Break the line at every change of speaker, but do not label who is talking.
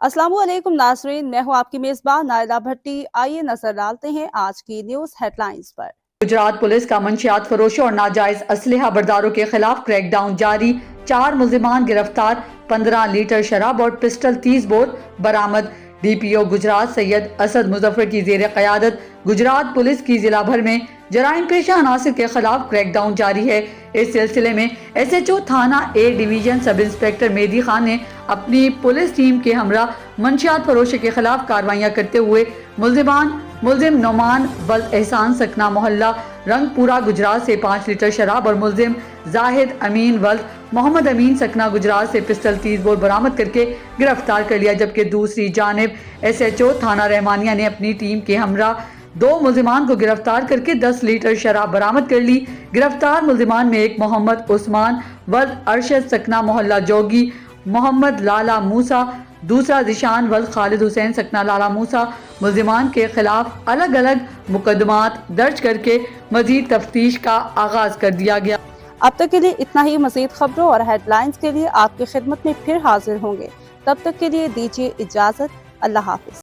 अस्सलाम वालेकुम नाज़रीन, मैं हूँ आपकी मेज़बान नायला भट्टी। आइए नजर डालते हैं आज की न्यूज़ हेडलाइंस पर।
गुजरात पुलिस का मंशियात फरोशों और नाजायज असलहा बरदारों के खिलाफ क्रैकडाउन जारी। 4 मुल्जिमान गिरफ्तार, 15 लीटर शराब और पिस्टल 30 बोर बरामद। DPO गुजरात सैयद असद मुजफ्फर की जेर क़यादत गुजरात पुलिस की जिला भर में जराइम पेशा अनासिर के खिलाफ क्रैकडाउन जारी है। इस सिलसिले में SHO थाना A division sub inspector Mehdi Khan ने अपनी पुलिस टीम के हमरा मंशियात फरोशों के खिलाफ कार्रवाइयां करते हुए मुल्जिम नोमान वल्द एहसान सकना मोहल्ला रंगपुरा गुजरात से 5 लीटर शराब और मुल्जिम जाहिद अमीन वल्द मोहम्मद अमीन सकना गुजरात से पिस्टल 30 बोर बरामद करके गिरफ्तार कर लिया। जबकि दूसरी जानिब SHO थाना रहमानिया ने अपनी टीम के हमरा 2 मुल्जिमान को गिरफ्तार करके 10 लीटर शराब बरामद कर ली। गिरफ्तार मुल्जिमान में एक मोहम्मद उस्मान वल्द अरशद सकना मोहल्ला जोगी मोहम्मद लाला मूसा, दूसरा जिशान वल्द खालिद हुसैन सकना लाला मूसा। मुल्जिमान के खिलाफ अलग अलग मुकदमात दर्ज करके मजीद तफ्तीश का आगाज कर दिया गया।
अब तक के लिए इतना ही। मजीद खबरों और हेडलाइंस के लिए आपकी खिदमत में फिर हाजिर होंगे। तब तक के लिए दीजिए इजाजत। अल्लाह हाफिज।